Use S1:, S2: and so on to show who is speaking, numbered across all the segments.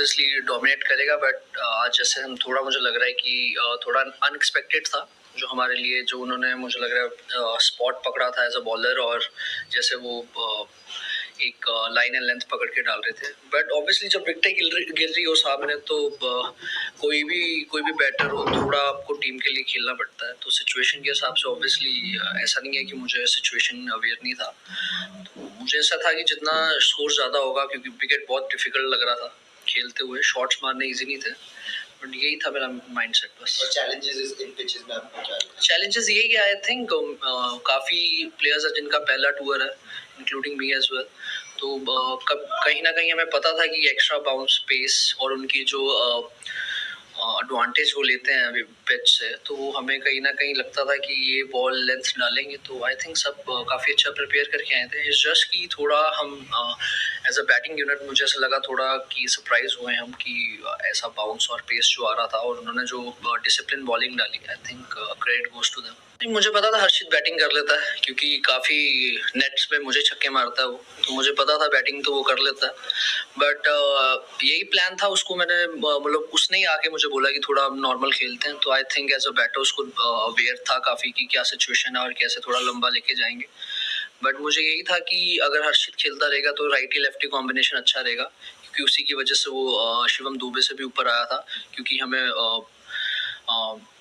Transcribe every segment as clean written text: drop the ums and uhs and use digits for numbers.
S1: Obviously dominate करेगा, but आज जैसे हम थोड़ा मुझे लग रहा है कि थोड़ा अनएक्सपेक्टेड था जो हमारे लिए, जो उन्होंने मुझे लग रहा है स्पॉट पकड़ा था एज अ बॉलर, और जैसे वो एक लाइन एंड लेंथ पकड़ के डाल रहे थे। बट ऑब्वियसली जब विकेट गिर रही हो सामने तो कोई भी बैटर हो, थोड़ा आपको टीम के लिए खेलना पड़ता है। तो सिचुएशन के हिसाब से ऑब्वियसली ऐसा नहीं है कि मुझे सिचुएशन अवेयर नहीं था। तो मुझे ऐसा था कि जितना स्कोर ज़्यादा होगा, क्योंकि विकेट बहुत डिफिकल्ट लग रहा था खेलते हुए, शॉट्स मारने ईजी नहीं थे, बट यही था मेरा माइंडसेट बस। चैलेंजेस यही है, आई थिंक काफ़ी प्लेयर्स हैं जिनका पहला टूर है, इंक्लूडिंग मी एज वेल। तो कहीं ना कहीं हमें पता था कि एक्स्ट्रा बाउंस पेस और उनकी जो एडवांटेज वो लेते हैं पिच से, तो वो हमें कहीं ना कहीं लगता था कि ये बॉल लेंथ डालेंगे। तो आई थिंक सब काफ़ी अच्छा प्रिपेयर करके आए थे। इट्स जस्ट कि थोड़ा हम एज अ बैटिंग यूनिट मुझे ऐसा लगा थोड़ा कि सरप्राइज हुए हम कि ऐसा बाउंस और पेस जो आ रहा था, और उन्होंने जो डिसिप्लिन बॉलिंग डाली, I think credit goes to them. मुझे पता था हर्षित बैटिंग कर लेता है, क्योंकि काफ़ी नेट्स पे मुझे छक्के मारता है वो, तो मुझे पता था बैटिंग तो वो कर लेता है। बट यही प्लान था, उसको मैंने मतलब उसने ही आके मुझे बोला कि थोड़ा नॉर्मल खेलते हैं। तो I think as a batter उसको अवेयर था काफ़ी कि क्या सिचुएशन है और कैसे थोड़ा लंबा लेके जाएंगे। बट मुझे यही था कि अगर हर्षित खेलता रहेगा तो राइटी लेफ्टी कॉम्बिनेशन अच्छा रहेगा, क्योंकि उसी की वजह से वो शिवम दुबे से भी ऊपर आया था, क्योंकि हमें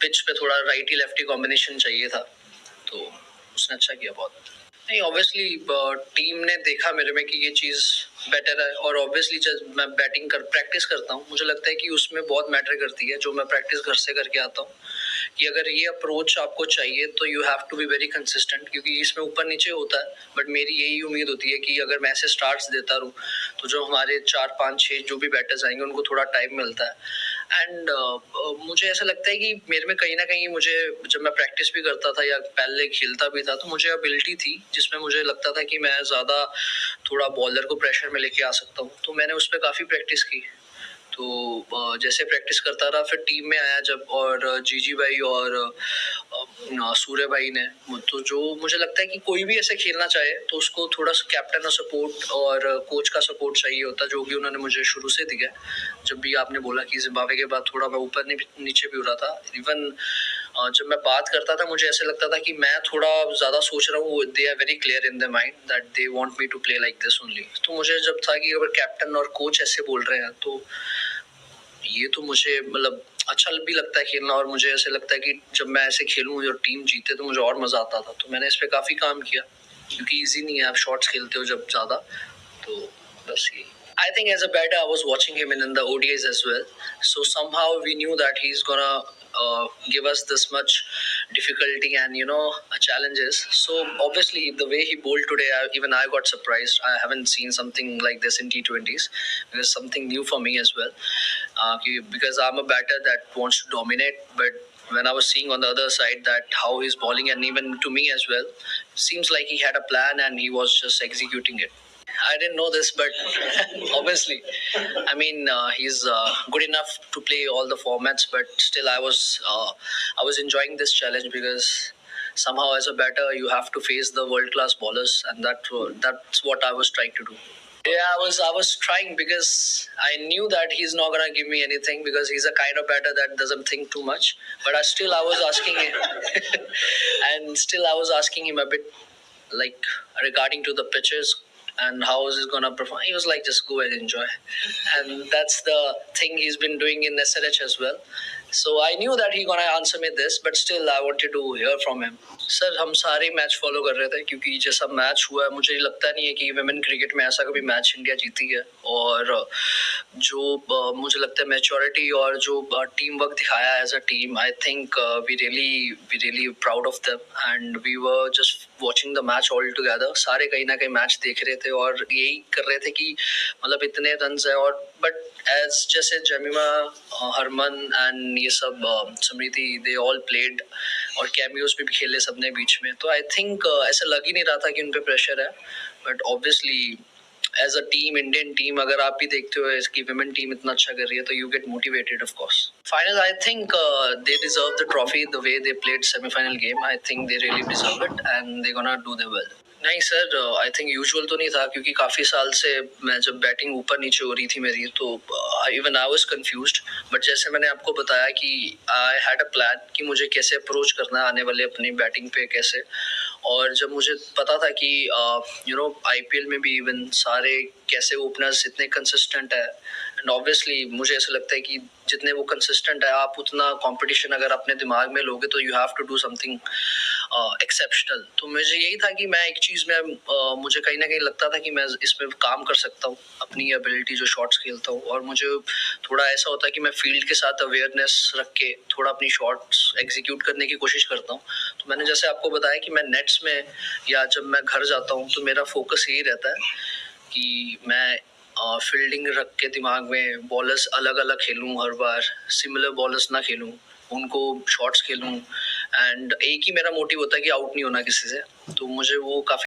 S1: पिच पे थोड़ा राइटी लेफ्टी कॉम्बिनेशन चाहिए था। तो उसने अच्छा किया बहुत। नहीं, ऑब्वियसली टीम ने देखा मेरे में कि ये चीज़ बेटर है, और ऑब्वियसली जब मैं बैटिंग प्रैक्टिस करता हूँ, मुझे लगता है कि उसमें बहुत मैटर करती है जो मैं प्रैक्टिस घर से करके आता हूँ, कि अगर ये अप्रोच आपको चाहिए तो you have to be very consistent, क्योंकि इसमें ऊपर नीचे होता है। बट मेरी यही उम्मीद होती है कि अगर मैं ऐसे स्टार्ट्स देता रहूँ तो जो हमारे 4-5-6 जो भी बैटर्स आएंगे उनको थोड़ा टाइम मिलता है। एंड मुझे ऐसा लगता है कि मेरे में कहीं ना कहीं, मुझे जब मैं प्रैक्टिस भी करता था या पहले खेलता भी था, तो मुझे एबिलिटी थी जिसमें मुझे लगता था कि मैं ज़्यादा थोड़ा बॉलर को प्रेशर में लेके आ सकता हूँ। तो मैंने उस पर काफ़ी प्रैक्टिस की। तो जैसे प्रैक्टिस करता रहा, फिर टीम में आया जब, और जीजी भाई और सूर्य भाई ने, तो जो मुझे लगता है कि कोई भी ऐसे खेलना चाहे तो उसको थोड़ा सा कैप्टन का सपोर्ट और कोच का सपोर्ट चाहिए होता है, जो कि उन्होंने मुझे शुरू से दिया। जब भी आपने बोला कि जिम्बाब्वे के बाद थोड़ा मैं ऊपर नीचे भी हो रहा था, इवन जब मैं बात करता था मुझे ऐसे लगता था कि मैं थोड़ा ज़्यादा सोच रहा हूँ, they are very clear in the mind that they want me to play like this only. तो मुझे जब था कि अगर कैप्टन और कोच ऐसे बोल रहे हैं तो ये तो मुझे मतलब अच्छा भी लगता है खेलना, और मुझे ऐसे लगता है कि जब मैं ऐसे खेलूं और टीम जीते तो मुझे और मजा आता था। तो मैंने इस पे काफी काम किया, क्योंकि इजी नहीं है, आप शॉट्स खेलते हो जब ज्यादा। तो बस यही। I think as a batter, I was watching him in the ODIs as well. So somehow we knew that he's gonna give us this much difficulty and challenges. So obviously the way he bowled today, even I got surprised. I haven't seen something like this in T20s. It was something new for me as well. Because I'm a batter that wants to dominate, but when I was seeing on the other side that how he's bowling, and even to me as well, seems like he had a plan and he was just executing it. I didn't know this, but obviously, I mean, he's good enough to play all the formats. But still, I was enjoying this challenge because somehow, as a batter, you have to face the world-class bowlers, and that's what I was trying to do. Yeah, I was trying because I knew that he's not gonna give me anything because he's a kind of batter that doesn't think too much. But I was asking him, and still I was asking him a bit like regarding to the pitches and how is he gonna perform. He was like, just go and enjoy, and that's the thing he's been doing in SLH as well. So I knew that he gonna answer me this, but still I wanted to hear from him. Sir, हम सारे match follow कर रहे थे, क्योंकि जैसा match हुआ है मुझे लगता नहीं है कि वुमेन क्रिकेट में ऐसा कभी मैच इंडिया जीती है। और जो मुझे लगता है मैच्योरिटी और जो टीम वर्क दिखाया as a team, I think we really proud of them, and we were just watching the match all together. सारे कहीं ना कहीं मैच देख रहे थे और यही कर रहे थे कि मतलब इतने रन है। और बट एज जैसे जमीमा, हरमन एंड ये सब स्मृति, दे ऑल प्लेड, और कैमियोज भी खेले सबने बीच में। तो आई थिंक ऐसा लग ही नहीं रहा था कि उन पे प्रेशर है। But obviously as a team, Indian team, अगर आप भी देखते हो इसकी विमेन टीम इतना अच्छा कर रही है तो you get motivated of course. Final, I think they deserve the trophy the way they played semifinal game. I think they really deserve it and they gonna do the well. नहीं sir, I think usual तो नहीं था, क्योंकि काफ़ी साल से मैं जब बैटिंग ऊपर नीचे हो रही थी मेरी, तो even I was confused. But जैसे मैंने आपको बताया कि आई हैड अ प्लान कि मुझे कैसे अप्रोच करना है आने वाले अपनी बैटिंग पे कैसे। और जब मुझे पता था कि आईपीएल में भी इवन सारे कैसे ओपनर्स इतने कंसिस्टेंट है, एंड ऑब्वियसली मुझे ऐसा लगता है कि जितने वो कंसिस्टेंट है, आप उतना कंपटीशन अगर अपने दिमाग में लोगे तो you have to do something exceptional. तो मुझे यही था कि मैं एक चीज़ में मुझे कहीं ना कहीं लगता था कि मैं इसमें काम कर सकता हूँ, अपनी एबिलिटी जो शॉट्स खेलता हूँ। और मुझे थोड़ा ऐसा होता है कि मैं फील्ड के साथ अवेयरनेस रख के थोड़ा अपनी शॉट्स एग्जीक्यूट करने की कोशिश करता हूँ। तो मैंने जैसे आपको बताया कि मैं नेट्स में या जब मैं घर जाता हूँ तो मेरा फोकस यही रहता है कि मैं फील्डिंग रख के दिमाग में बॉलर्स अलग अलग खेलूं, हर बार सिमिलर बॉलर्स ना खेलूं, उनको शॉट्स खेलूं। एंड एक ही मेरा मोटिव होता है कि आउट नहीं होना किसी से। तो मुझे वो काफ़ी